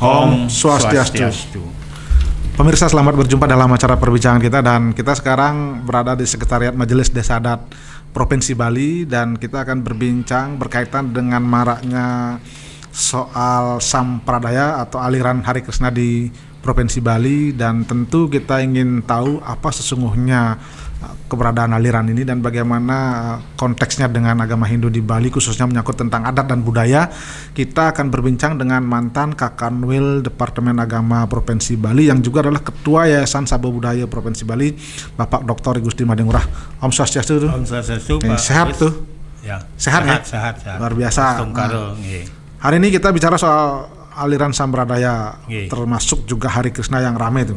Om Swastiastu. Pemirsa, selamat berjumpa dalam acara perbincangan kita, dan kita sekarang berada di Sekretariat Majelis Desa Adat Provinsi Bali, dan kita akan berbincang berkaitan dengan maraknya soal sampradaya atau aliran Hari Krishna di Provinsi Bali, dan tentu kita ingin tahu apa sesungguhnya keberadaan aliran ini dan bagaimana konteksnya dengan agama Hindu di Bali, khususnya menyangkut tentang adat dan budaya. Kita akan berbincang dengan mantan Kakanwil Departemen Agama Provinsi Bali yang juga adalah Ketua Yayasan Sabda Budaya Provinsi Bali, Bapak Dr. Igusti Madengurah. Om Swastiastu. Om Swastiastu. Sehat tuh? Ya. Sehat ya? Sehat. Luar biasa. Hari ini kita bicara soal aliran sampradaya, termasuk juga Hari Krishna yang ramai itu.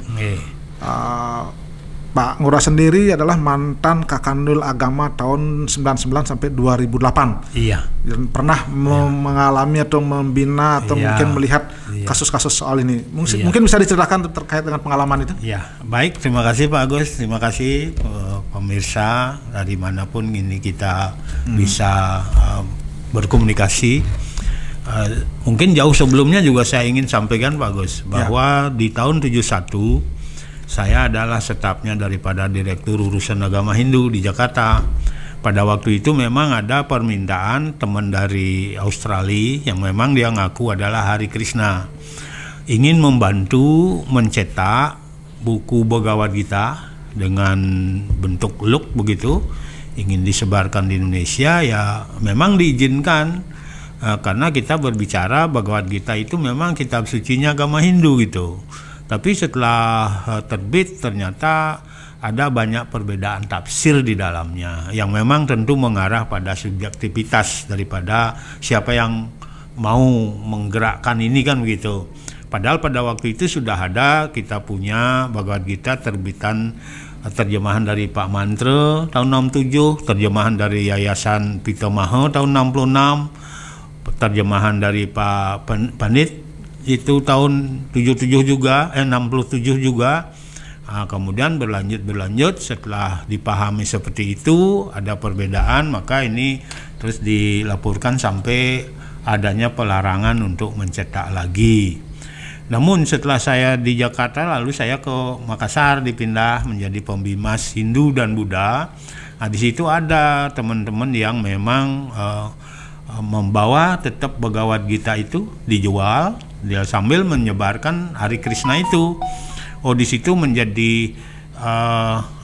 Pak Ngurah sendiri adalah mantan Kakanwil Agama tahun 99 sampai 2008. Iya. Dan pernah mengalami atau membina atau mungkin melihat kasus-kasus soal ini. Mungkin bisa diceritakan terkait dengan pengalaman itu? Iya. Baik, terima kasih Pak Agus. Terima kasih pemirsa dari manapun ini kita bisa berkomunikasi. Mungkin jauh sebelumnya juga saya ingin sampaikan Pak Agus bahwa di tahun 71 saya adalah stafnya daripada Direktur Urusan Agama Hindu di Jakarta. Pada waktu itu memang ada permintaan teman dari Australia yang memang dia ngaku adalah Hari Krishna, ingin membantu mencetak buku Bhagavad Gita dengan bentuk look begitu, ingin disebarkan di Indonesia. Ya memang diizinkan, karena kita berbicara Bhagavad Gita itu memang kitab sucinya agama Hindu gitu. Tapi setelah terbit ternyata ada banyak perbedaan tafsir di dalamnya yang memang tentu mengarah pada subjektivitas daripada siapa yang mau menggerakkan ini kan begitu. Padahal pada waktu itu sudah ada, kita punya Bhagavad Gita terbitan terjemahan dari Pak Mantra tahun 67, terjemahan dari Yayasan Pitamaha tahun 66, terjemahan dari Pak Panit itu tahun 67 juga, 67 juga. Kemudian berlanjut setelah dipahami seperti itu ada perbedaan, maka ini terus dilaporkan sampai adanya pelarangan untuk mencetak lagi. Namun setelah saya di Jakarta, lalu saya ke Makassar, dipindah menjadi pembimas Hindu dan Buddha. Nah, di situ ada teman-teman yang memang membawa tetap Bhagavad Gita itu dijual, dia sambil menyebarkan Hari Krishna itu. Di situ menjadi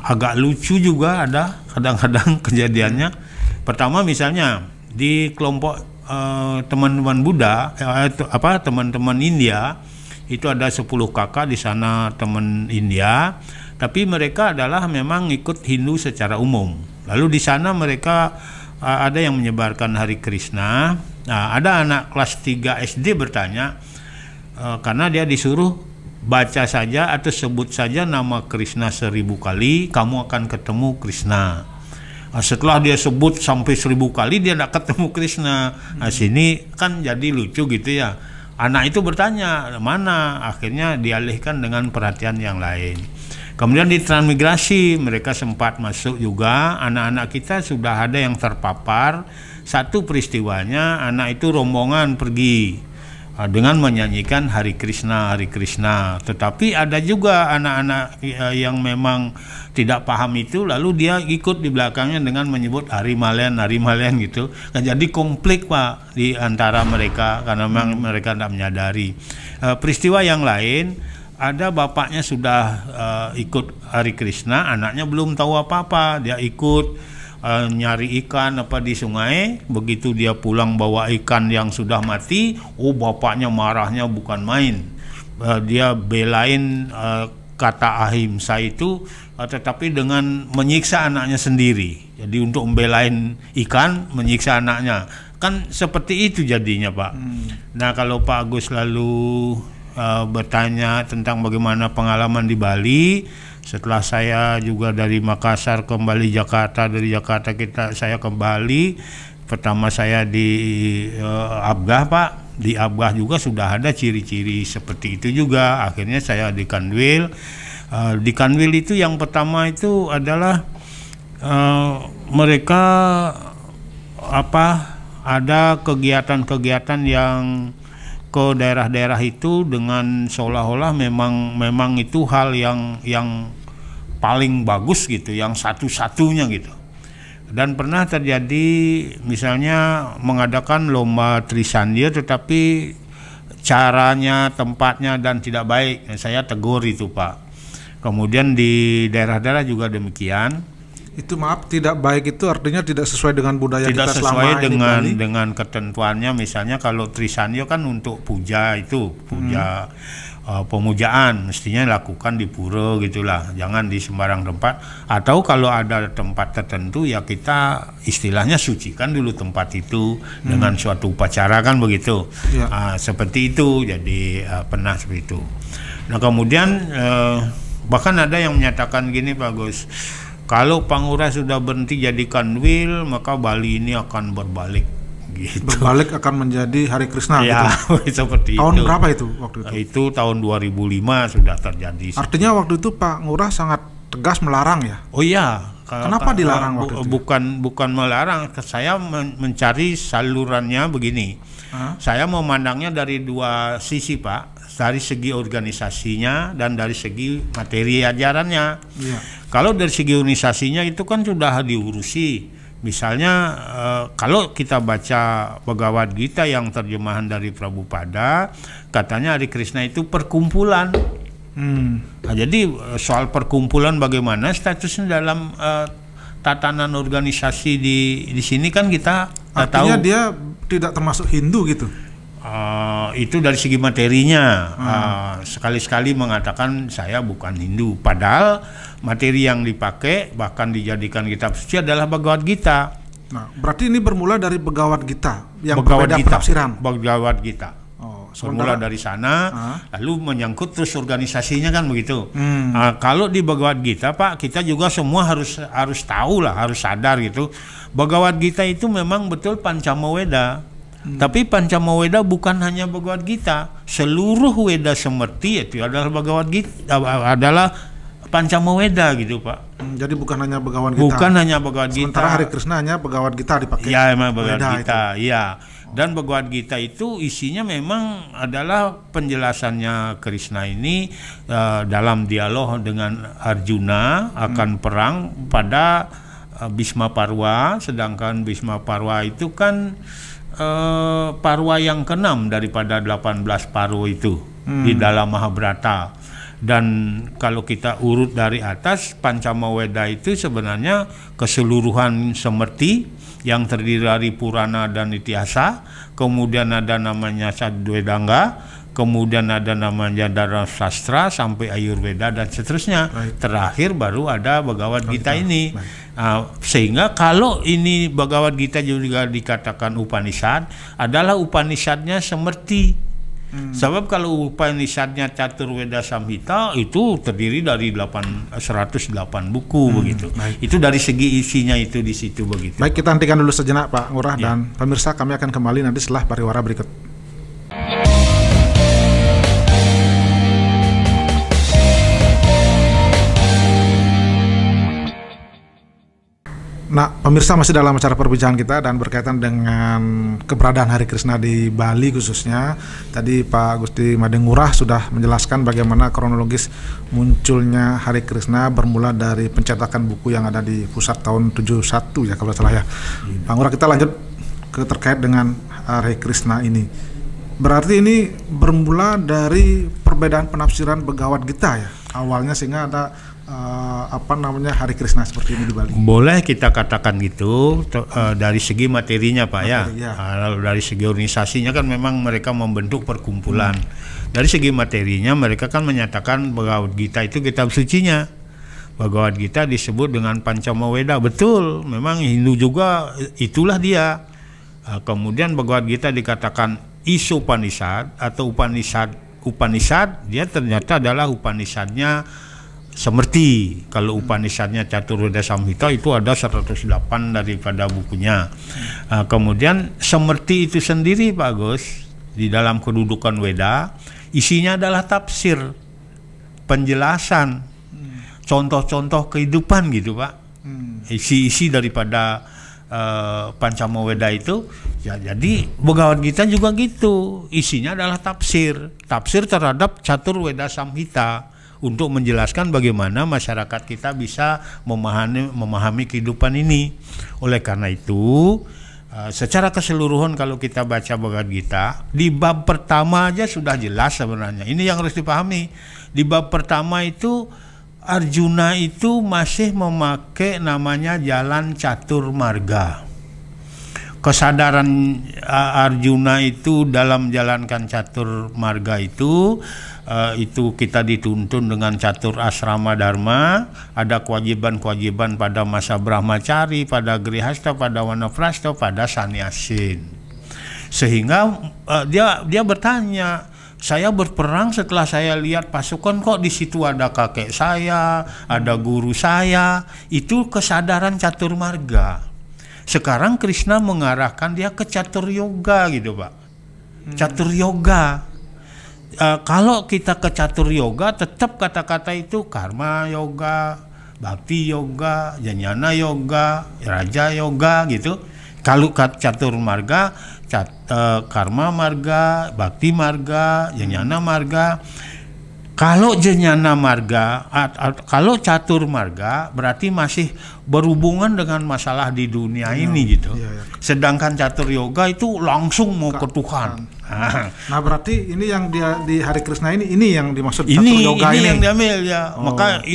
agak lucu juga ada kadang-kadang kejadiannya. Pertama misalnya di kelompok teman-teman Buddha, teman-teman India itu ada 10 kakak di sana, teman India, tapi mereka adalah memang ikut Hindu secara umum. Lalu di sana mereka ada yang menyebarkan Hari Krishna. Nah, ada anak kelas 3 SD bertanya, karena dia disuruh baca saja atau sebut saja nama Krishna 1000 kali, kamu akan ketemu Krishna. Setelah dia sebut sampai 1000 kali, dia tidak ketemu Krishna. Nah, sini kan jadi lucu gitu ya. Anak itu bertanya, mana? Akhirnya dialihkan dengan perhatian yang lain. Kemudian di transmigrasi mereka sempat masuk juga, anak-anak kita sudah ada yang terpapar. Satu peristiwanya, anak itu rombongan pergi dengan menyanyikan Hari Krishna, Hari Krishna. Tetapi ada juga anak-anak yang memang tidak paham itu, lalu dia ikut di belakangnya dengan menyebut Hari Malen gitu. Nah, jadi konflik Pak di antara mereka karena memang mereka tidak menyadari. Peristiwa yang lain, ada bapaknya sudah ikut Hari Krishna, anaknya belum tahu apa-apa, dia ikut nyari ikan di sungai. Begitu dia pulang bawa ikan yang sudah mati, bapaknya marahnya bukan main. Dia belain kata ahimsa itu, tetapi dengan menyiksa anaknya sendiri. Jadi untuk membelain ikan, menyiksa anaknya, kan seperti itu jadinya Pak. Nah, kalau Pak Agus lalu bertanya tentang bagaimana pengalaman di Bali, setelah saya juga dari Makassar kembali Jakarta, dari Jakarta saya kembali, pertama saya di Abgah Pak. Di Abgah juga sudah ada ciri-ciri seperti itu juga. Akhirnya saya di Kanwil. Di Kanwil itu yang pertama itu adalah mereka ada kegiatan-kegiatan yang ke daerah-daerah itu dengan seolah-olah memang itu hal yang paling bagus gitu, yang satu-satunya gitu. Dan pernah terjadi misalnya mengadakan lomba Trisandya tetapi caranya, tempatnya dan tidak baik. Saya tegur itu Pak. Kemudian di daerah-daerah juga demikian. Itu maaf, tidak baik itu artinya tidak sesuai dengan budaya tidak kita sesuai selama dengan ketentuannya. Misalnya kalau Trisandya kan untuk puja itu, puja pemujaan mestinya lakukan di pura gitulah, jangan di sembarang tempat. Atau kalau ada tempat tertentu ya kita istilahnya sucikan dulu tempat itu dengan suatu upacara kan begitu. Seperti itu. Jadi pernah seperti itu. Nah kemudian bahkan ada yang menyatakan gini Pak Gus, kalau Pak Ngurah sudah berhenti jadi kanwil maka Bali ini akan berbalik. Gitu. Berbalik akan menjadi Hari Krishna ya, gitu. Seperti tahun itu. Berapa itu waktu itu? Itu tahun 2005 sudah terjadi. Artinya waktu itu Pak Ngurah sangat tegas melarang ya? Oh iya. Kenapa dilarang waktu itu? Bukan melarang, saya mencari salurannya begini. Saya memandangnya dari dua sisi Pak, dari segi organisasinya dan dari segi materi ajarannya. Ya. Kalau dari segi organisasinya itu kan sudah diurusi. Misalnya kalau kita baca Bhagavad Gita yang terjemahan dari Prabhupada, katanya Hari Krishna itu perkumpulan. Nah, jadi soal perkumpulan bagaimana statusnya dalam tatanan organisasi di sini kan kita artinya tahu. Dia tidak termasuk Hindu gitu. Itu dari segi materinya. Sekali-sekali mengatakan saya bukan Hindu, padahal materi yang dipakai bahkan dijadikan kitab suci adalah Bhagavad Gita. Nah, berarti ini bermula dari Bhagavad Gita yang berbeda penafsiran. Bhagavad Gita. Bermula dari sana, lalu menyangkut terus organisasinya kan begitu. Kalau di Bhagavad Gita Pak, kita juga semua harus tahu lah, harus sadar gitu. Bhagavad Gita itu memang betul Pancamaweda. Tapi Pancamaweda bukan hanya Bhagavad Gita, seluruh Weda Semerti itu adalah Bhagavad Gita, adalah Pancamaweda gitu Pak. Jadi bukan hanya Bhagavad Gita. Bukan hanya Bhagavad Gita. Sementara Hari Krishna hanya Bhagavad Gita dipakai. Ya memang Bhagavad Gita, iya. Dan Bhagavad Gita itu isinya memang adalah penjelasannya Krishna ini dalam dialog dengan Arjuna akan perang pada Bhisma Parwa, sedangkan Bhisma Parwa itu kan parwa yang ke-6 daripada 18 parwa itu di dalam Mahabharata. Dan kalau kita urut dari atas, Pancamaweda itu sebenarnya keseluruhan Semerti yang terdiri dari Purana dan Itihasa, kemudian ada namanya Sadwedanga, kemudian ada namanya Dharma Sastra sampai Ayurveda dan seterusnya. Terakhir baru ada Bhagavad Gita ini. Sehingga kalau ini Bhagavad Gita juga dikatakan Upanishad, adalah Upanishadnya Semerti. Sebab kalau Upanishadnya Caturveda Samhita itu terdiri dari 108 buku begitu. Itu dari segi isinya itu di situ begitu. Baik, kita hentikan dulu sejenak Pak Ngurah dan pemirsa, kami akan kembali nanti setelah pariwara berikut. Nah, pemirsa, masih dalam acara perbincangan kita dan berkaitan dengan keberadaan Hari Krishna di Bali khususnya. Tadi Pak Gusti Madeng Ngurah sudah menjelaskan bagaimana kronologis munculnya Hari Krishna bermula dari pencetakan buku yang ada di pusat tahun 71 ya kalau salah ya. Pak Ngurah, kita lanjut ke terkait dengan Hari Krishna ini. Berarti ini bermula dari perbedaan penafsiran Bhagavad Gita ya awalnya, sehingga ada Hari Krishna seperti ini di Bali. Boleh kita katakan gitu dari segi materinya Pak ya. Lalu dari segi organisasinya kan memang mereka membentuk perkumpulan. Dari segi materinya mereka kan menyatakan Bhagavad Gita itu kitab sucinya. Bhagavad Gita disebut dengan Pancamaweda. Betul, memang Hindu juga itulah dia. Kemudian Bhagavad Gita dikatakan Isopanishad atau Upanishad, dia ternyata adalah Upanishadnya Semerti. Kalau Upanishadnya Caturveda Samhita itu ada 108 daripada bukunya. Kemudian Semerti itu sendiri Pak Agus, di dalam kedudukan Weda, isinya adalah tafsir, penjelasan, contoh-contoh kehidupan gitu Pak. Isi-isi daripada Pancamaweda itu ya, jadi Bhagavad Gita juga gitu, isinya adalah tafsir terhadap Catur Weda Samhita untuk menjelaskan bagaimana masyarakat kita bisa memahami kehidupan ini. Oleh karena itu secara keseluruhan kalau kita baca Bhagavad Gita di bab pertama aja sudah jelas sebenarnya. Ini yang harus dipahami. Di bab pertama itu Arjuna itu masih memakai namanya jalan catur marga. Kesadaran Arjuna itu dalam menjalankan catur marga itu kita dituntun dengan catur asrama dharma, ada kewajiban-kewajiban pada masa brahmacari, pada grihasta, pada wanaprastha, pada sannyasin. Sehingga dia bertanya, saya berperang setelah saya lihat pasukan kok di situ ada kakek saya, ada guru saya. Itu kesadaran catur marga. Sekarang Krishna mengarahkan dia ke catur yoga gitu, Pak. Catur yoga. Kalau kita ke catur yoga, tetap kata-kata itu karma yoga, bhakti yoga, jnana yoga, raja yoga gitu. Kalau catur marga, karma marga, bhakti marga, jnana marga. Kalau jnana marga, kalau catur marga berarti masih berhubungan dengan masalah di dunia ini gitu. Sedangkan catur yoga itu langsung mau ke Tuhan. Nah berarti ini yang dia di Hari Krishna ini yang dimaksud catur yoga ini. Ini yang diambil ya. Maka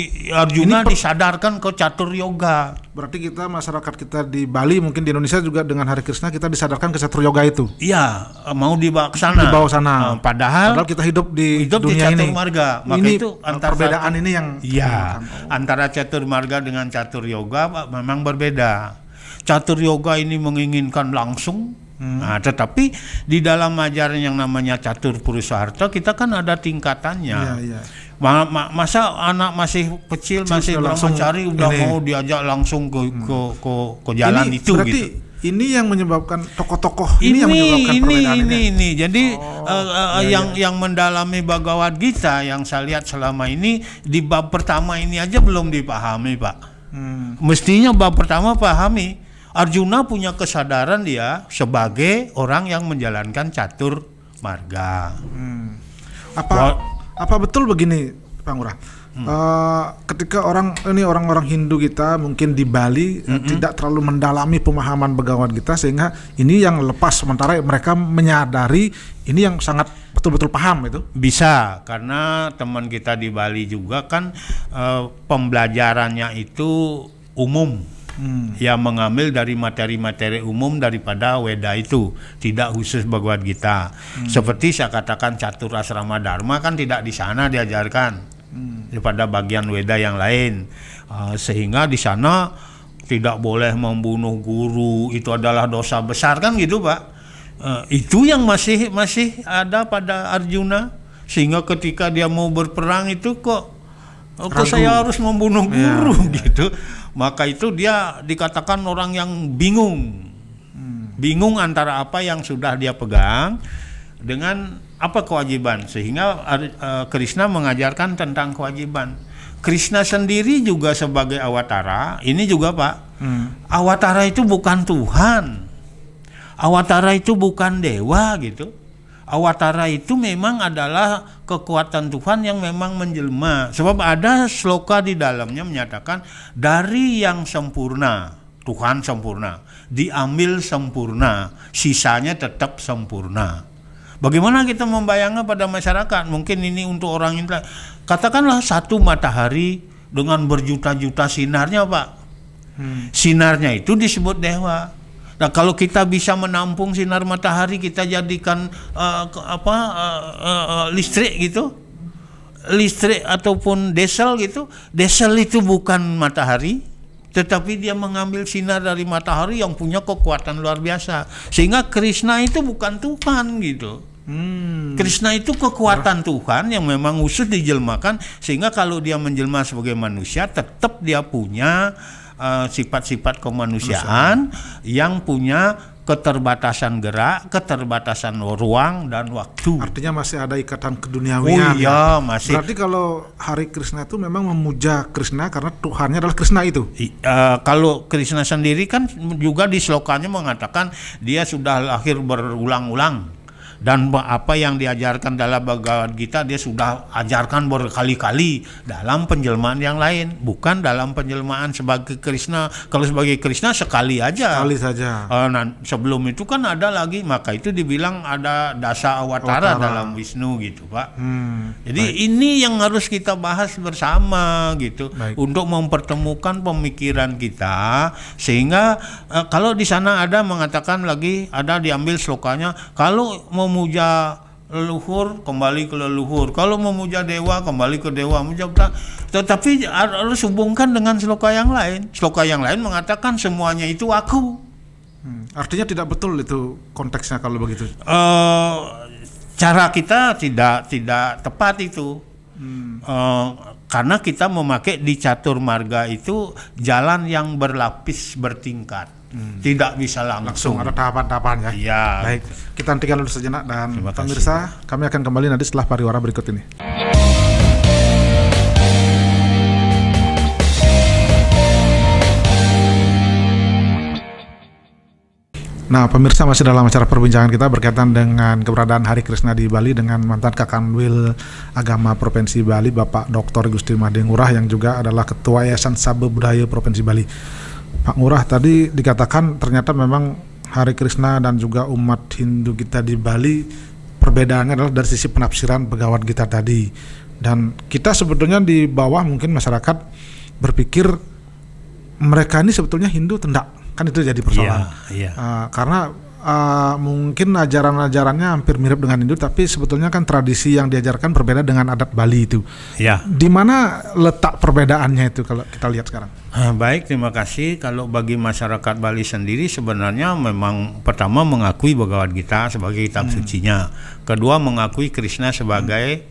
Arjuna disadarkan ke catur yoga. Berarti kita masyarakat kita di Bali mungkin di Indonesia juga dengan Hari Krishna kita disadarkan ke catur yoga itu. Iya, mau dibawa ke sana. Dibawa sana. Padahal kita hidup di dunia di catur ini. Marga. Maka ini itu antara perbedaan ini yang antara catur marga dengan catur yoga memang berbeda. Catur yoga ini menginginkan langsung. Nah, tetapi di dalam ajaran yang namanya catur purusharta kita kan ada tingkatannya. Masa anak masih kecil masih brahmacari udah mau diajak langsung ke jalan ini, itu berarti gitu. Ini yang menyebabkan tokoh-tokoh yang menyebabkan perbedaan ini. Jadi yang mendalami Bhagavad Gita yang saya lihat selama ini di bab pertama ini aja belum dipahami, Pak. Mestinya bab pertama pahami. Arjuna punya kesadaran dia sebagai orang yang menjalankan catur marga. Apa betul begini, Pak Ngurah? Ketika orang-orang Hindu kita mungkin di Bali tidak terlalu mendalami pemahaman Bhagavad Gita, sehingga ini yang lepas, sementara mereka menyadari ini yang sangat betul-betul paham itu. Bisa, karena teman kita di Bali juga kan pembelajarannya itu umum. Yang mengambil dari materi-materi umum daripada Weda itu, tidak khusus Bhagavad Gita. Seperti saya katakan catur asrama dharma kan tidak di sana diajarkan, daripada bagian Weda yang lain. Sehingga di sana tidak boleh membunuh guru, itu adalah dosa besar kan gitu, Pak. Itu yang masih ada pada Arjuna, sehingga ketika dia mau berperang itu kok saya harus membunuh guru gitu. Maka itu dia dikatakan orang yang bingung antara apa yang sudah dia pegang dengan apa kewajiban, sehingga Krishna mengajarkan tentang kewajiban. Krishna sendiri juga sebagai awatara, ini juga, Pak, awatara itu bukan Tuhan, awatara itu bukan dewa gitu. Awatara itu memang adalah kekuatan Tuhan yang memang menjelma. Sebab ada sloka di dalamnya menyatakan dari yang sempurna, Tuhan sempurna, diambil sempurna, sisanya tetap sempurna. Bagaimana kita membayangkan pada masyarakat? Mungkin ini untuk orang yang katakanlah satu matahari dengan berjuta-juta sinarnya, Pak. Sinarnya itu disebut dewa. Nah, kalau kita bisa menampung sinar matahari, kita jadikan listrik gitu, listrik ataupun diesel gitu. Diesel itu bukan matahari, tetapi dia mengambil sinar dari matahari yang punya kekuatan luar biasa. Sehingga Krishna itu bukan Tuhan gitu. Krishna itu kekuatan Tuhan yang memang khusus dijelmakan, sehingga kalau dia menjelma sebagai manusia tetap dia punya sifat-sifat kemanusiaan yang punya keterbatasan gerak, keterbatasan ruang dan waktu. Artinya masih ada ikatan Oh keduniawian. iya, masih. Berarti kalau Hari Krishna itu memang memuja Krishna karena Tuhannya adalah Krishna itu. Kalau Krishna sendiri kan juga di slokanya mengatakan dia sudah lahir berulang-ulang, dan apa yang diajarkan dalam Bhagavad Gita dia sudah ajarkan berkali-kali dalam penjelmaan yang lain, bukan dalam penjelmaan sebagai Krishna. Kalau sebagai Krishna sekali aja. Sekali saja. Nah, sebelum itu kan ada lagi, maka itu dibilang ada dasa awatara dalam Wisnu gitu, Pak. Jadi ini yang harus kita bahas bersama gitu, untuk mempertemukan pemikiran kita, sehingga kalau di sana ada mengatakan lagi, ada diambil slokanya, kalau memuja leluhur kembali ke leluhur, kalau memuja dewa kembali ke dewa, tetapi harus hubungkan dengan sloka yang lain. Sloka yang lain mengatakan semuanya itu aku. Artinya tidak betul itu konteksnya kalau begitu. Cara kita tidak tepat itu. Karena kita memakai di catur marga itu jalan yang berlapis bertingkat, tidak bisa langsung ada tahapan-tahapan ya. Iya. Baik, kita hentikan dulu sejenak dan pemirsa, kami akan kembali nanti setelah pariwara berikut ini. Nah, pemirsa, masih dalam acara perbincangan kita berkaitan dengan keberadaan Hari Krishna di Bali dengan mantan Kakanwil Agama Provinsi Bali, Bapak Dr. Gusti Made Ngurah, yang juga adalah Ketua Yayasan Sabda Budaya Provinsi Bali. Pak Ngurah, tadi dikatakan ternyata memang Hari Krishna dan juga umat Hindu kita di Bali perbedaannya adalah dari sisi penafsiran Bhagavad Gita tadi. Dan kita sebetulnya di bawah mungkin masyarakat berpikir mereka ini sebetulnya Hindu tendak. Kan itu jadi persoalan. Karena mungkin ajaran-ajarannya hampir mirip dengan Hindu, tapi sebetulnya kan tradisi yang diajarkan berbeda dengan adat Bali itu. Di mana letak perbedaannya itu kalau kita lihat sekarang? Baik, terima kasih. Kalau bagi masyarakat Bali sendiri sebenarnya memang pertama mengakui Bhagavad Gita sebagai kitab sucinya. Kedua mengakui Krishna sebagai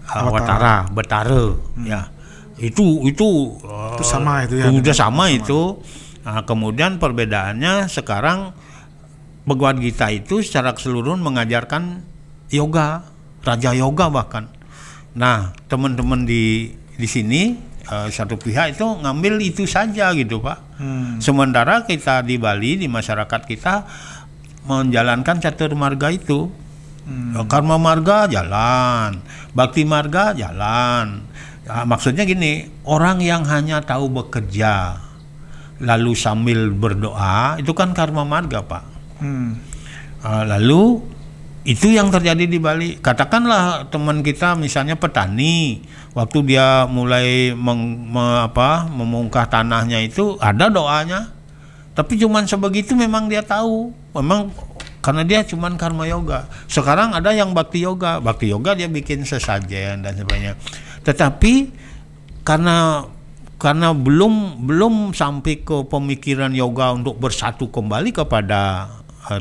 awatara, Betara. Ya. Itu sama itu ya. Sudah sama itu. Nah, kemudian perbedaannya sekarang Bhagavad Gita itu secara keseluruhan mengajarkan yoga, raja yoga bahkan. Nah, teman-teman di sini satu pihak itu ngambil itu saja gitu, Pak. Sementara kita di Bali, di masyarakat kita menjalankan catur marga itu. Karma marga jalan, bakti marga jalan. Nah, maksudnya gini, orang yang hanya tahu bekerja lalu sambil berdoa itu kan karma marga, Pak. Lalu itu yang terjadi di Bali. Katakanlah teman kita misalnya petani, waktu dia mulai memungkah tanahnya itu ada doanya, tapi cuman sebegitu memang dia tahu, memang karena dia cuman karma yoga. Sekarang ada yang bakti yoga dia bikin sesajen dan sebagainya. Tetapi karena belum sampai ke pemikiran yoga untuk bersatu kembali kepada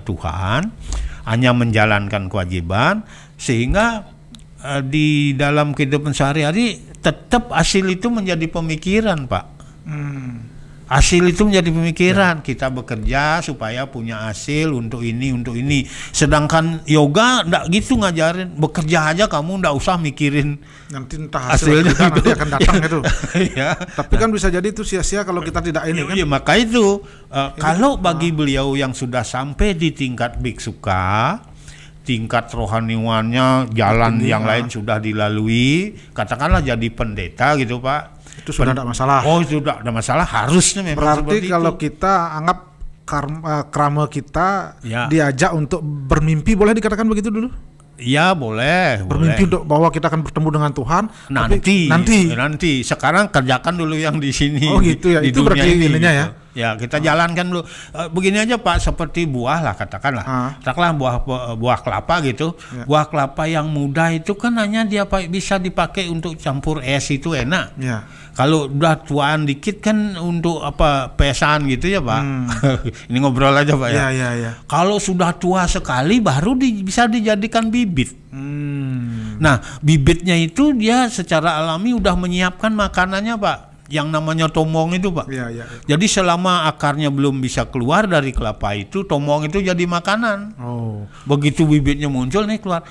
Tuhan, hanya menjalankan kewajiban, sehingga di dalam kehidupan sehari-hari tetap hasil itu menjadi pemikiran, Pak. Hasil itu menjadi pemikiran. Kita bekerja supaya punya hasil untuk ini. Sedangkan yoga ndak gitu ngajarin, bekerja aja kamu ndak usah mikirin nanti entah hasilnya nanti akan datang itu. Ya. Tapi kan bisa jadi itu sia-sia kalau kita tidak ini kan. Ya, maka itu kalau bagi beliau yang sudah sampai di tingkat biksuka, tingkat rohaniwannya jalan yang lain sudah dilalui, katakanlah jadi pendeta gitu, Pak. Itu sudah tidak masalah. Oh, itu tidak ada masalah, harusnya memang. Berarti kalau itu kita anggap krama kita diajak untuk bermimpi, boleh dikatakan begitu dulu? Iya, boleh. Bermimpi untuk bahwa kita akan bertemu dengan Tuhan nanti. Sekarang kerjakan dulu yang di sini. Oh gitu ya. Di itu berarti ininya gitu. ya. Ya, kita jalankan dulu. Begini aja, Pak, seperti buah lah katakanlah. Katakanlah buah kelapa gitu. Ya. Buah kelapa yang muda itu kan hanya dia bisa dipakai untuk campur es, itu enak. Ya. Kalau udah tuaan dikit kan untuk pesan gitu ya, Pak. Ini ngobrol aja, Pak ya. Ya. Kalau sudah tua sekali baru bisa dijadikan bibit. Nah, bibitnya itu dia secara alami udah menyiapkan makanannya, Pak. yang namanya tomong itu, Pak. Iya, iya. Jadi selama akarnya belum bisa keluar dari kelapa itu, tomong itu jadi makanan. Oh. Begitu bibitnya muncul nih keluar.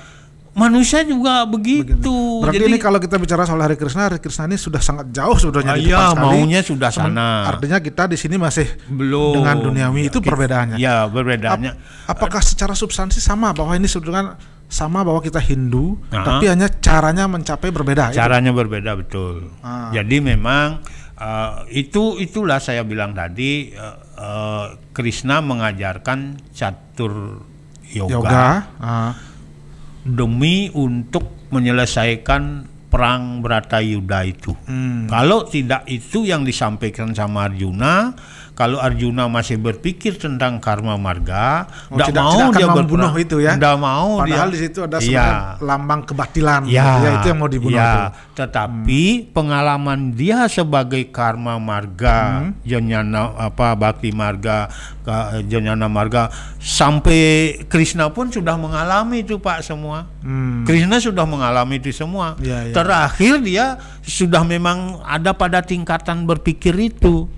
Manusia juga begitu. Berarti Jadi ini kalau kita bicara soal Hare Krishna ini sudah sangat jauh sebetulnya di iya, depan sekali. maunya sudah sana. Artinya kita di sini masih belum dengan duniawi itu perbedaannya. Ya, perbedaannya. Apakah secara substansi sama bahwa ini sebetulnya sama bahwa kita Hindu, tapi hanya caranya mencapai berbeda? Caranya berbeda, betul. Jadi memang itulah saya bilang tadi, Krishna mengajarkan catur yoga. Demi untuk menyelesaikan perang Bratayuda itu. Kalau tidak itu yang disampaikan sama Arjuna, kalau Arjuna masih berpikir tentang karma marga, tidak mau dia membunuh itu ya. Tidak mau. Padahal di situ ada sebenarnya lambang kebatilan. Ya, itu yang mau dibunuh. Ya, tetapi pengalaman dia sebagai karma marga, jnana bhakti marga, jnana marga, sampai Krishna pun sudah mengalami itu, Pak, semua. Krishna sudah mengalami itu semua. Ya. Terakhir dia sudah memang ada pada tingkatan berpikir itu.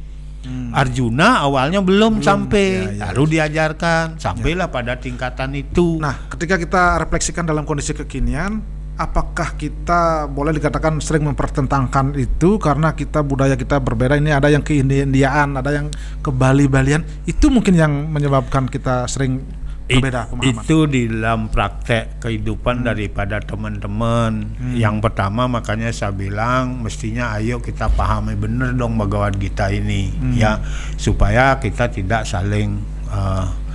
Arjuna awalnya belum sampai, lalu diajarkan sampailah pada tingkatan itu. Nah, ketika kita refleksikan dalam kondisi kekinian, apakah kita boleh dikatakan sering mempertentangkan itu karena budaya kita berbeda? Ini ada yang ke Indiaan, ada yang ke Bali-Balian. Itu mungkin yang menyebabkan kita sering berbeda pemahaman. Itu di dalam praktek kehidupan daripada teman-teman. Yang pertama makanya saya bilang mestinya ayo kita pahami benar dong Bhagavad Gita ini, ya, supaya kita tidak saling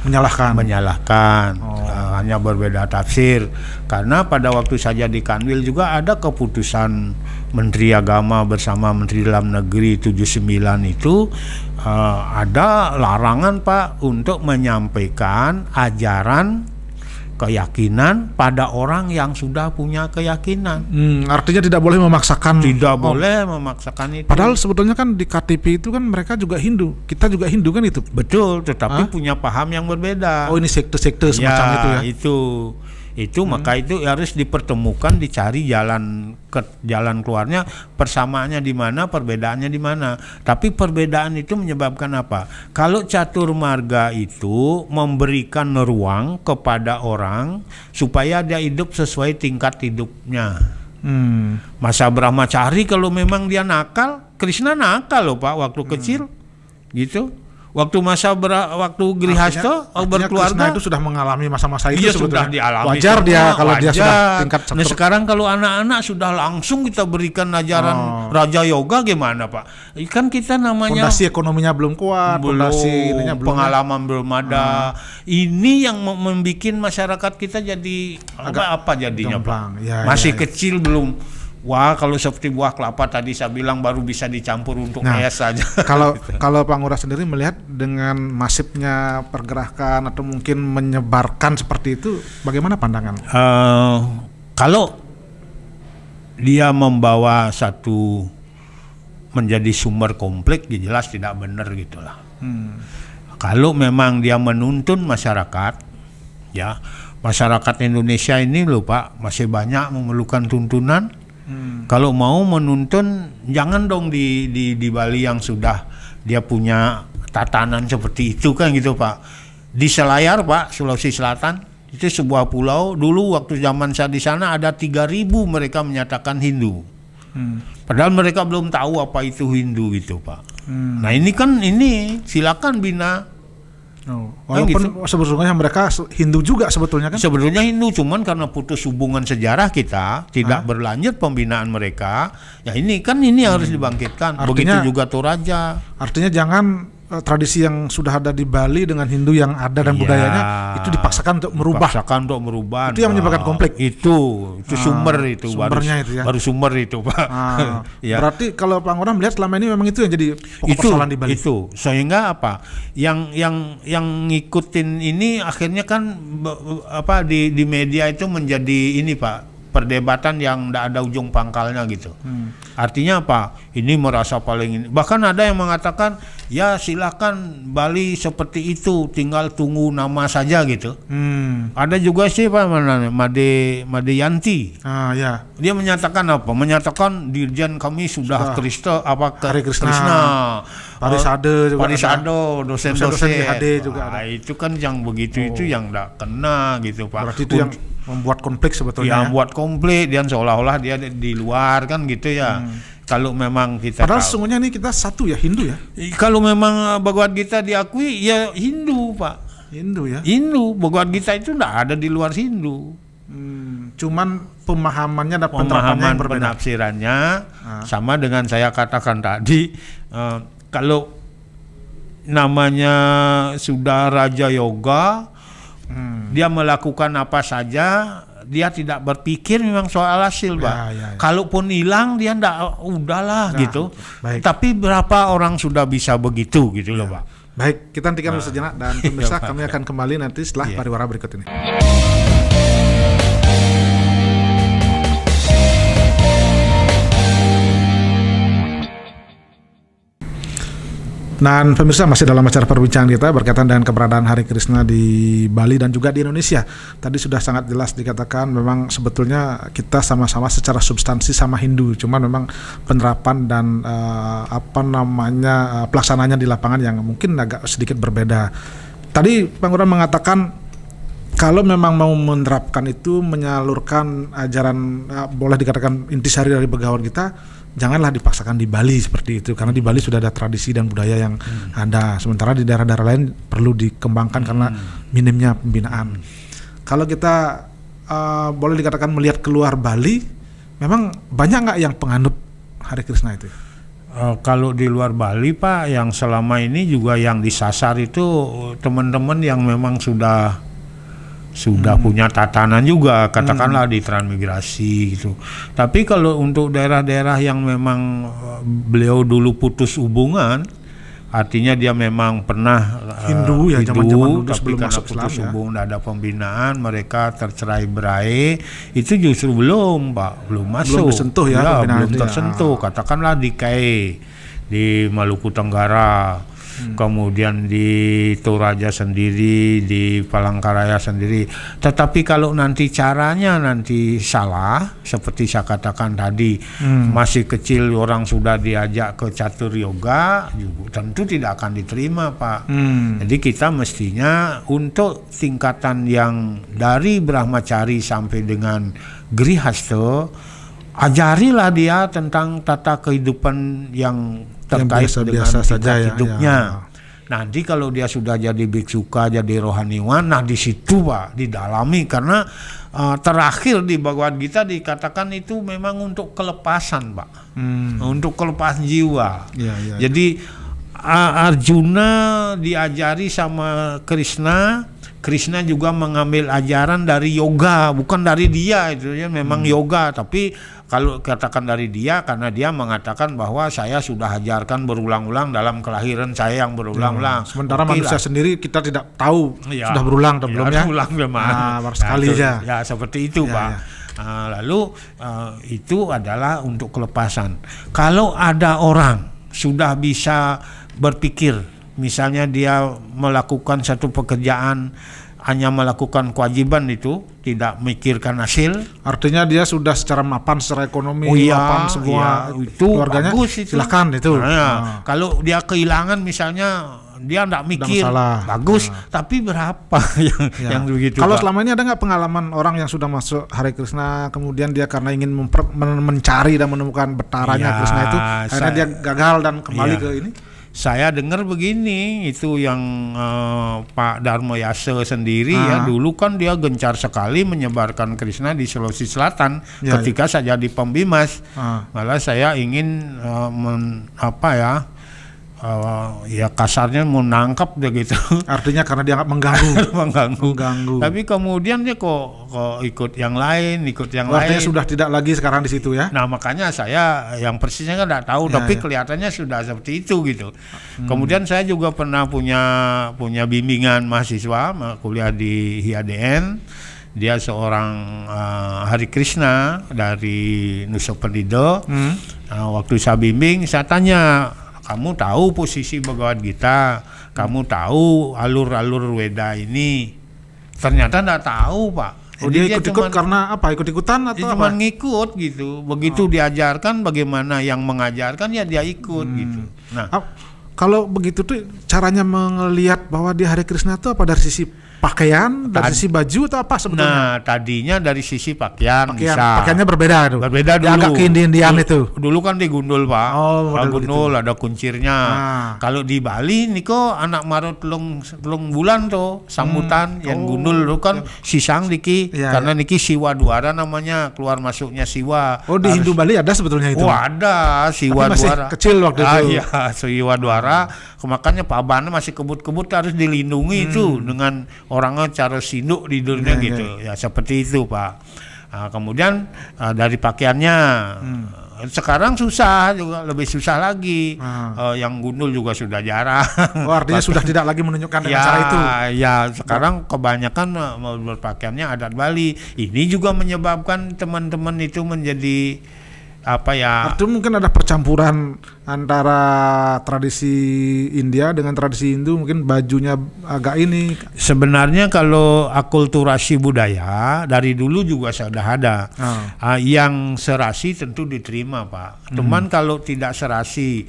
menyalahkan, hanya berbeda tafsir. Karena pada waktu saja di Kanwil juga ada keputusan Menteri Agama bersama Menteri Dalam Negeri 79 itu, ada larangan, Pak, untuk menyampaikan ajaran keyakinan pada orang yang sudah punya keyakinan. Artinya tidak boleh memaksakan. Tidak boleh memaksakan itu. Padahal sebetulnya kan di KTP itu kan mereka juga Hindu. Kita juga Hindu kan itu. Betul, tetapi punya paham yang berbeda. Oh, ini sekte-sekte semacam itu ya. Itu maka itu harus dipertemukan, dicari jalan keluarnya, persamaannya di mana, perbedaannya di mana. Tapi perbedaan itu menyebabkan apa? Kalau catur marga itu memberikan ruang kepada orang supaya dia hidup sesuai tingkat hidupnya. Masa Brahmacari kalau memang dia nakal, Krishna nakal loh, Pak, waktu kecil, gitu. Waktu Grihasta berkeluarga itu sudah mengalami masa-masa itu, sudah dialami. Wajar dia kalau dia sudah tingkat catur. Nah, sekarang kalau anak-anak sudah langsung kita berikan ajaran Raja Yoga gimana, Pak? Kan kita namanya fondasi ekonominya belum kuat, belum, pengalaman belum ada. Ini yang membuat masyarakat kita jadi apa jadinya, Pak? Masih kecil belum. Wah, kalau seperti buah kelapa tadi saya bilang baru bisa dicampur untuk es saja. Kalau Pak Ngurah sendiri melihat dengan masifnya pergerakan atau mungkin menyebarkan seperti itu, bagaimana pandangan? Kalau dia membawa satu menjadi sumber konflik, jelas tidak benar gitulah. Kalau memang dia menuntun masyarakat, ya, masyarakat Indonesia ini loh, Pak, masih banyak memerlukan tuntunan. Kalau mau menuntun, jangan dong di Bali yang sudah dia punya tatanan seperti itu kan gitu, Pak. Di Selayar, Pak, Sulawesi Selatan, itu sebuah pulau. Dulu waktu zaman saya di sana ada 3.000 mereka menyatakan Hindu. Padahal mereka belum tahu apa itu Hindu gitu, Pak. Nah ini silakan bina. Walaupun sebetulnya mereka Hindu juga sebetulnya kan? Sebetulnya Hindu, cuman karena putus hubungan sejarah kita tidak berlanjut pembinaan mereka. Ya ini harus dibangkitkan. Begitu juga Toraja. Artinya jangan tradisi yang sudah ada di Bali dengan Hindu yang ada dan budayanya itu dipaksakan untuk merubah. Itu yang menyebabkan konflik. Itu sumber itu. Sumbernya baru sumber itu, Pak. Berarti kalau Pak Ngurah melihat selama ini memang itu yang jadi pokok persoalan di Bali. Itu sehingga apa? Yang ngikutin ini akhirnya kan di media itu menjadi ini, Pak, perdebatan yang tidak ada ujung pangkalnya gitu. Artinya apa? Ini merasa paling ini. Bahkan ada yang mengatakan ya silakan Bali seperti itu, tinggal tunggu nama saja gitu. Ada juga sih Pak Made Yanti. Ya. Dia menyatakan apa? Menyatakan dirjen kami sudah Hari Krishna. Parisade juga dosen-dosen IHD juga ada. Itu kan yang begitu itu yang tidak kena gitu Pak. Berarti itu yang membuat konflik sebetulnya. Yang membuat konflik dan seolah-olah dia di luar kan gitu ya. Kalau memang kita padahal sesungguhnya ini kita satu ya, Hindu ya. Kalau memang Bhagavad Gita diakui ya Hindu Pak. Hindu ya. Hindu, Bhagavad Gita itu tidak ada di luar Hindu. Cuman pemahamannya dan penerapannya yang berbeda. Penafsirannya sama dengan saya katakan tadi. Kalau namanya sudah Raja Yoga, dia melakukan apa saja, dia tidak berpikir memang soal hasil, Pak. Ya. Kalaupun hilang dia ndak udahlah gitu. Baik. Tapi berapa orang sudah bisa begitu gitu loh, Pak. Baik, kita hentikan dulu sejenak dan pemirsa kami akan kembali nanti setelah pariwara berikut ini. Dan pemirsa masih dalam acara perbincangan kita berkaitan dengan keberadaan Hari Krishna di Bali dan juga di Indonesia. Tadi sudah sangat jelas dikatakan memang sebetulnya kita sama-sama secara substansi sama Hindu, cuman memang penerapan dan pelaksananya di lapangan yang mungkin agak sedikit berbeda. Tadi Pak Ngurah mengatakan kalau memang mau menerapkan itu, menyalurkan ajaran boleh dikatakan intisari dari Bhagavad Gita, janganlah dipaksakan di Bali seperti itu, karena di Bali sudah ada tradisi dan budaya yang ada. Sementara di daerah-daerah lain perlu dikembangkan karena minimnya pembinaan. Kalau kita boleh dikatakan melihat keluar Bali, memang banyak nggak yang penganut Hari Krishna itu? Kalau di luar Bali Pak, yang selama ini juga yang disasar itu teman-teman yang memang sudah punya tatanan juga, katakanlah di transmigrasi gitu. Tapi kalau untuk daerah-daerah yang memang beliau dulu putus hubungan, artinya dia memang pernah Hindu ya, zaman-zaman tapi karena putus hubungan, ada pembinaan, mereka tercerai berai, itu justru belum Pak, belum masuk, belum tersentuh ya, belum tersentuh. Katakanlah di KE, di Maluku Tenggara, kemudian di Toraja sendiri, di Palangkaraya sendiri. Tetapi kalau nanti caranya nanti salah, seperti saya katakan tadi, masih kecil orang sudah diajak ke catur yoga, tentu tidak akan diterima Pak. Jadi kita mestinya untuk tingkatan yang dari Brahmacari sampai dengan Grihastha, ajarilah dia tentang tata kehidupan yang terkait dengan tingkat hidupnya. Nanti kalau dia sudah jadi biksuka, jadi rohaniwan, nah di situ Pak didalami, karena terakhir di Bhagavad Gita dikatakan itu memang untuk kelepasan Pak, untuk kelepasan jiwa. Jadi Arjuna diajari sama Krishna. Krishna juga mengambil ajaran dari yoga, bukan dari dia, itu ya memang yoga, tapi kalau katakan dari dia karena dia mengatakan bahwa saya sudah ajarkan berulang-ulang dalam kelahiran saya yang berulang-ulang. Sementara manusia sendiri kita tidak tahu sudah berulang atau belum ya. Berulang memang. Sekali aja. Ya seperti itu Pak. Lalu itu adalah untuk kelepasan. Kalau ada orang sudah bisa berpikir, misalnya dia melakukan satu pekerjaan, hanya melakukan kewajiban itu, tidak memikirkan hasil. Artinya dia sudah secara mapan, secara ekonomi, mapan semua itu keluarganya, bagus itu. Silahkan itu. Kalau dia kehilangan misalnya, dia tidak mikir, bagus. Tapi berapa yang begitu? Kalau selama ini ada nggak pengalaman orang yang sudah masuk Hare Krishna, kemudian dia karena ingin mencari dan menemukan betaranya Krishna itu, akhirnya dia gagal dan kembali ke ini? Saya dengar begini, itu yang Pak Dharma Yasa sendiri ya, dulu kan dia gencar sekali menyebarkan Krishna di Sulawesi Selatan ketika saya jadi pembimas. Malah saya ingin ya kasarnya menangkap begitu. Artinya karena dia mengganggu. Tapi kemudian dia kok ikut yang lain, Artinya sudah tidak lagi sekarang di situ ya. Nah makanya saya yang persisnya kan tidak tahu, tapi kelihatannya sudah seperti itu gitu. Kemudian saya juga pernah punya bimbingan mahasiswa kuliah di HIADN. Dia seorang Hari Krishna dari Nusa Penida. Waktu saya bimbing, saya tanya, kamu tahu posisi Bhagavad Gita, kamu tahu alur-alur Weda ini? Ternyata nggak tahu, Pak. Oh, dia ikut-ikut karena apa? Ikut-ikutan atau cuma ngikut gitu. Begitu diajarkan bagaimana yang mengajarkan ya dia ikut gitu. Nah, kalau begitu tuh caranya melihat bahwa dia Hare Krishna itu apa, dari sisi pakaian, dari sisi baju atau apa sebetulnya? Nah, tadinya dari sisi pakaian bisa. Pakaiannya berbeda tuh. Berbeda dulu. Agak ke Indian itu. Dulu kan digundul, Pak. Gundul begitu. ada kuncirnya. Kalau di Bali niko anak marut telung bulan tuh sambutan yang gundul tuh kan sisang niki karena niki siwa duara namanya, keluar masuknya siwa. Oh, di Hindu Bali ada sebetulnya itu. Oh, ada siwa masih duara. Kecil waktu itu. Iya, siwa duara. Makanya pabannya masih kebut-kebut harus dilindungi itu dengan orangnya cara sinduk tidurnya gitu. Ya seperti itu, Pak. Kemudian dari pakaiannya sekarang susah juga, lebih susah lagi. Yang gundul juga sudah jarang. Oh, artinya sudah tidak lagi menunjukkan dengan cara itu. Ya, sekarang kebanyakan berpakaiannya adat Bali. Ini juga menyebabkan teman-teman itu menjadi apa ya? Artinya mungkin ada percampuran antara tradisi India dengan tradisi Hindu, mungkin bajunya agak ini. Sebenarnya kalau akulturasi budaya dari dulu juga sudah ada. Yang serasi tentu diterima, Pak. Cuman kalau tidak serasi,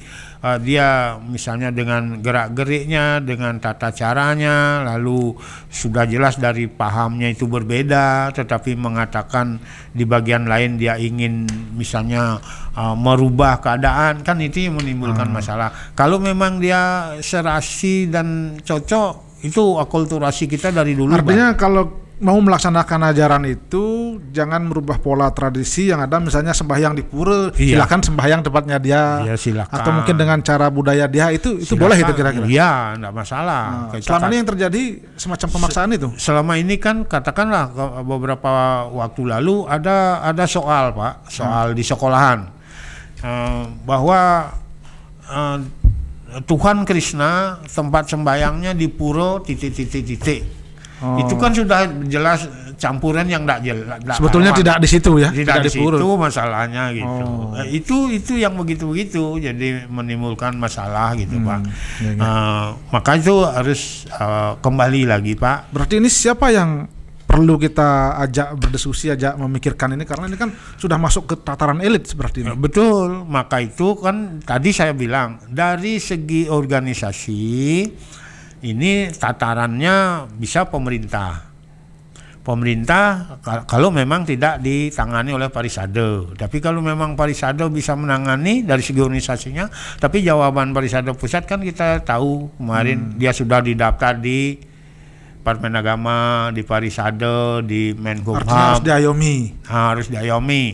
dia misalnya dengan gerak-geriknya, dengan tata caranya, lalu sudah jelas dari pahamnya itu berbeda, tetapi mengatakan di bagian lain dia ingin misalnya merubah keadaan, kan itu yang menimbulkan masalah. Kalau memang dia serasi dan cocok, itu akulturasi kita dari dulu. Artinya kalau mau melaksanakan ajaran itu jangan merubah pola tradisi yang ada, misalnya sembahyang di pura, silakan sembahyang tempatnya dia, silakan. Atau mungkin dengan cara budaya dia itu boleh itu kira-kira. Iya, enggak masalah. Selama ini yang terjadi semacam pemaksaan itu. Selama ini kan katakanlah beberapa waktu lalu ada soal, Pak, soal di sekolahan bahwa Tuhan Krishna tempat sembayangnya di pura titik. Itu kan sudah jelas campuran yang tidak jelas. Sebetulnya tidak di situ ya. Tidak di situ masalahnya gitu. Itu yang begitu-begitu jadi menimbulkan masalah gitu, Pak. Maka itu harus kembali lagi, Pak. Berarti ini siapa yang perlu kita ajak berdiskusi, ajak memikirkan ini, karena ini kan sudah masuk ke tataran elit seperti ini. Betul. Maka itu kan tadi saya bilang dari segi organisasi ini tatarannya bisa pemerintah kalau memang tidak ditangani oleh Parisade. Tapi kalau memang Parisade bisa menangani dari segi organisasinya, tapi jawaban Parisade pusat kan kita tahu kemarin dia sudah didaftar di Departemen Agama, di Parisade, di Menkumham. Artinya harus diayomi.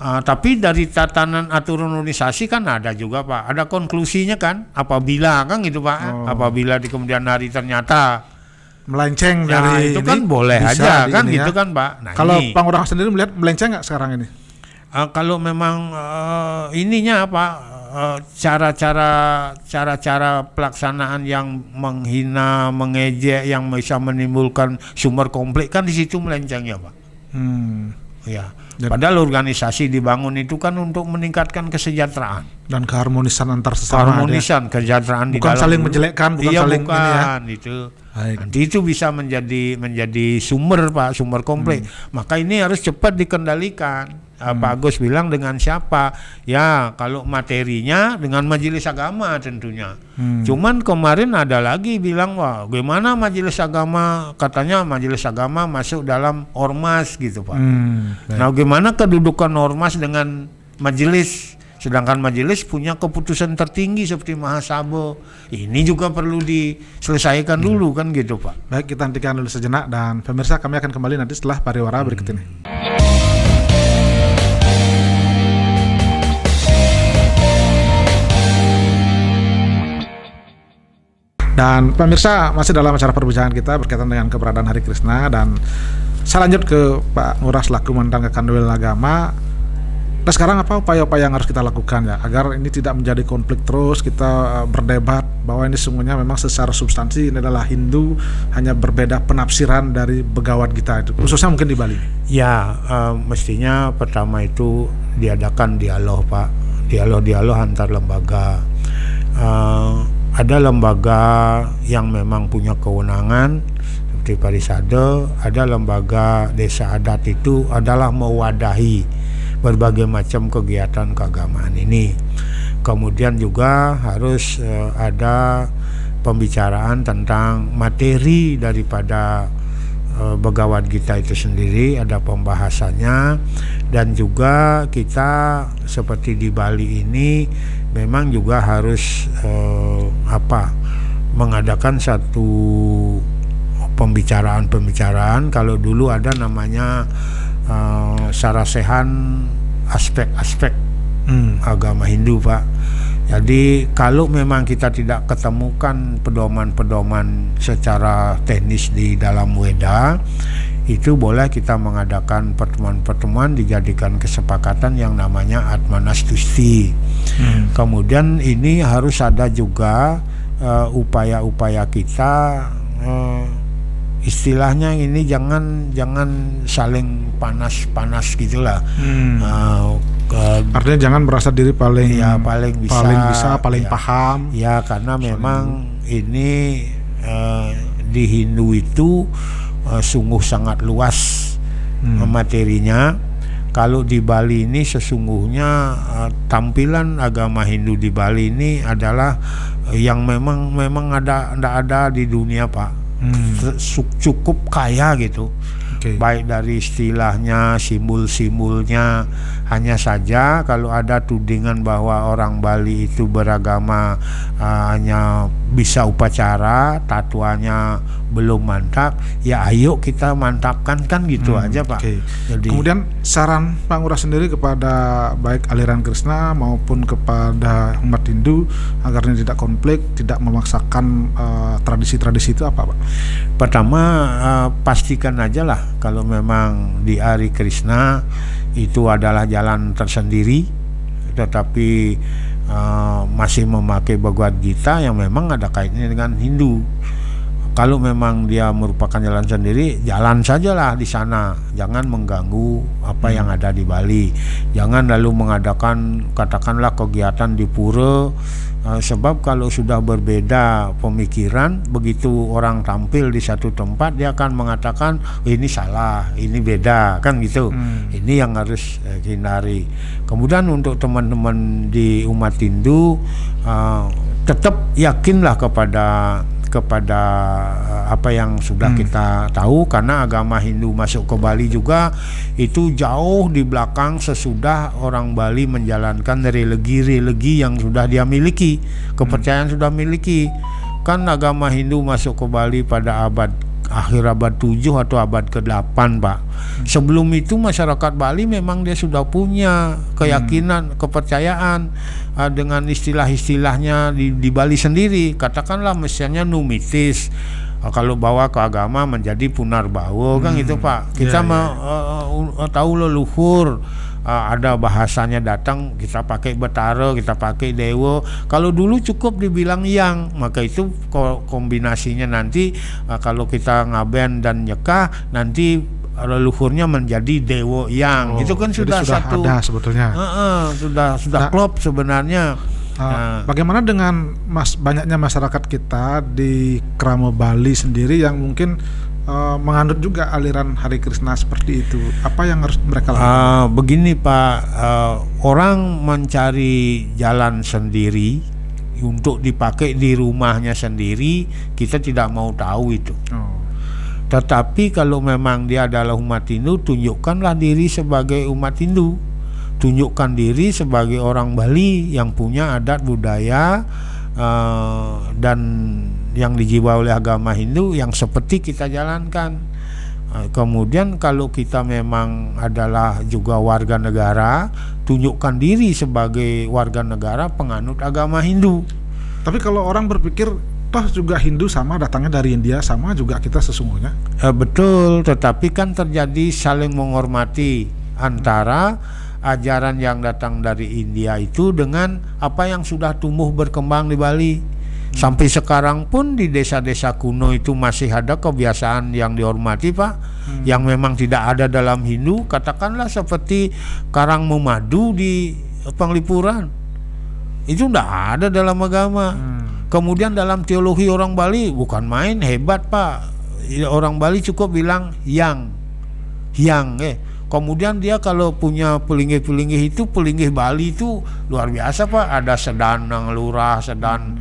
Tapi dari tatanan aturan organisasi kan ada juga, Pak. Ada konklusinya kan, apabila kan gitu, Pak. Apabila di kemudian hari ternyata melenceng dari itu kan boleh aja kan gitu kan, Pak. Nah, kalau Pangurahan sendiri melihat melenceng nggak sekarang ini? Kalau memang ininya apa, cara-cara pelaksanaan yang menghina, mengejek, yang bisa menimbulkan sumber konflik kan di situ melencengnya, Pak. Ya. Padahal organisasi dibangun itu kan untuk meningkatkan kesejahteraan dan keharmonisan antar sesama. Kesejahteraan bukan saling menjelekkan, bukan saling itu. Nanti itu bisa menjadi sumber, Pak, sumber konflik. Maka ini harus cepat dikendalikan. Pak Agus bilang dengan siapa? Ya, kalau materinya dengan majelis agama tentunya. Cuman kemarin ada lagi bilang, wah, gimana majelis agama? Katanya majelis agama masuk dalam ormas gitu, Pak. Nah, gimana kedudukan ormas dengan majelis? Sedangkan majelis punya keputusan tertinggi seperti Mahasabo. Ini juga perlu diselesaikan dulu kan gitu, Pak. Baik, kita hentikan dulu sejenak dan pemirsa, kami akan kembali nanti setelah pariwara berikut ini. Dan pemirsa, masih dalam acara perbincangan kita berkaitan dengan keberadaan Hare Krishna, dan saya lanjut ke Pak Ngurah selaku Mentang Kanwil Agama. Nah, sekarang apa upaya-upaya yang harus kita lakukan ya agar ini tidak menjadi konflik terus? Kita berdebat bahwa ini semuanya memang secara substansi ini adalah Hindu, hanya berbeda penafsiran dari Bhagavad Gita itu, khususnya mungkin di Bali. Ya, mestinya pertama itu diadakan dialog, Pak, dialog antar lembaga. Ada lembaga yang memang punya kewenangan seperti Parisade, ada lembaga desa adat itu adalah mewadahi berbagai macam kegiatan keagamaan ini. Kemudian juga harus ada pembicaraan tentang materi daripada Bhagavad Gita itu sendiri, ada pembahasannya. Dan juga kita seperti di Bali ini memang juga harus mengadakan satu pembicaraan. Kalau dulu ada namanya sarasehan aspek-aspek agama Hindu, Pak. Jadi kalau memang kita tidak ketemukan pedoman-pedoman secara teknis di dalam Weda, itu boleh kita mengadakan pertemuan-pertemuan, dijadikan kesepakatan yang namanya Atmanastusti. Kemudian ini harus ada juga upaya-upaya kita, istilahnya ini jangan saling panas-panas gitulah. Artinya jangan merasa diri paling bisa, paling ya, paham. Ya, karena memang ini di Hindu itu sungguh sangat luas materinya. Kalau di Bali ini sesungguhnya tampilan agama Hindu di Bali ini adalah yang memang ada di dunia, Pak. Cukup kaya gitu. Baik dari istilahnya, simbol-simbolnya. Hanya saja kalau ada tudingan bahwa orang Bali itu beragama hanya bisa upacara, tatuannya belum mantap, ya ayo kita mantapkan, kan gitu aja, Pak. Jadi, kemudian saran Pak Ngurah sendiri kepada baik aliran Krishna maupun kepada umat Hindu agar ini tidak konflik, tidak memaksakan tradisi-tradisi itu apa, Pak? Pertama, pastikan aja lah kalau memang di Ari Krishna itu adalah jalan tersendiri, tetapi masih memakai Bhagavad Gita yang memang ada kaitannya dengan Hindu. Kalau memang dia merupakan jalan sendiri, jalan sajalah di sana, jangan mengganggu apa yang ada di Bali. Jangan lalu mengadakan katakanlah kegiatan di pura, sebab kalau sudah berbeda pemikiran, begitu orang tampil di satu tempat dia akan mengatakan ini salah, ini beda, kan gitu. Ini yang harus hindari. Kemudian untuk teman-teman di umat Hindu, tetap yakinlah kepada apa yang sudah kita tahu, karena agama Hindu masuk ke Bali juga itu jauh di belakang sesudah orang Bali menjalankan religi-religi yang sudah dia miliki, kepercayaan sudah miliki. Kan agama Hindu masuk ke Bali pada akhir abad 7 atau abad ke-8, Pak. Sebelum itu masyarakat Bali memang dia sudah punya keyakinan, kepercayaan dengan istilah-istilahnya di Bali sendiri. Katakanlah misalnya numitis, kalau bawa ke agama menjadi punarbawa, kan gitu, Pak. Kita tahu leluhur, ada bahasanya datang, kita pakai betara, kita pakai dewa. Kalau dulu cukup dibilang yang, maka itu kombinasinya nanti kalau kita ngaben dan nyekah, nanti leluhurnya menjadi dewa yang. Itu kan sudah satu ada sebetulnya. Sudah klop sebenarnya. Bagaimana dengan banyaknya masyarakat kita di Krama Bali sendiri yang mungkin menganut juga aliran Hare Krishna seperti itu? Apa yang harus mereka lakukan? Begini, Pak, orang mencari jalan sendiri untuk dipakai di rumahnya sendiri, kita tidak mau tahu itu. Tetapi kalau memang dia adalah umat Hindu, tunjukkanlah diri sebagai umat Hindu, tunjukkan diri sebagai orang Bali yang punya adat budaya dan yang dijiwa oleh agama Hindu yang seperti kita jalankan. Kemudian kalau kita memang adalah juga warga negara, tunjukkan diri sebagai warga negara penganut agama Hindu. Tapi kalau orang berpikir toh juga Hindu sama, datangnya dari India, sama juga kita sesungguhnya. Betul, tetapi kan terjadi saling menghormati antara ajaran yang datang dari India itu dengan apa yang sudah tumbuh berkembang di Bali. Sampai sekarang pun di desa-desa kuno itu masih ada kebiasaan yang dihormati, Pak, yang memang tidak ada dalam Hindu. Katakanlah seperti karang memadu di Penglipuran, itu tidak ada dalam agama. Kemudian dalam teologi orang Bali bukan main, hebat Pak. Orang Bali cukup bilang yang. Kemudian dia kalau punya pelinggih-pelinggih itu, pelinggih Bali itu luar biasa Pak. Ada sedanang lurah, sedan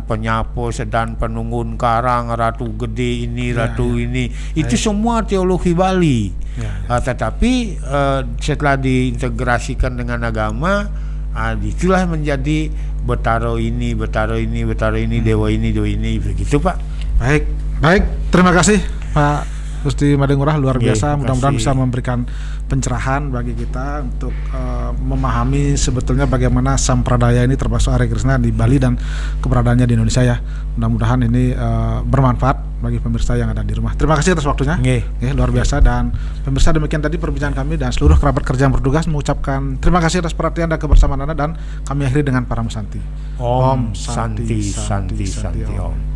penyapu, sedan penunggun karang, ratu gede ini, ratu ini. Itu semua teologi Bali. Tetapi setelah diintegrasikan dengan agama, itulah menjadi Betaro ini, dewa ini, begitu Pak. Baik, terima kasih Pak Gusti Madengurah, luar biasa. Mudah-mudahan bisa memberikan pencerahan bagi kita untuk memahami sebetulnya bagaimana sampradaya ini termasuk Hare Krishna di Bali dan keberadaannya di Indonesia ya. Mudah-mudahan ini bermanfaat bagi pemirsa yang ada di rumah. Terima kasih atas waktunya. Luar biasa. Dan pemirsa, demikian tadi perbincangan kami dan seluruh kerabat kerja yang bertugas mengucapkan terima kasih atas perhatian dan kebersamaan Anda, dan kami akhiri dengan para musanti. Om Santi Om.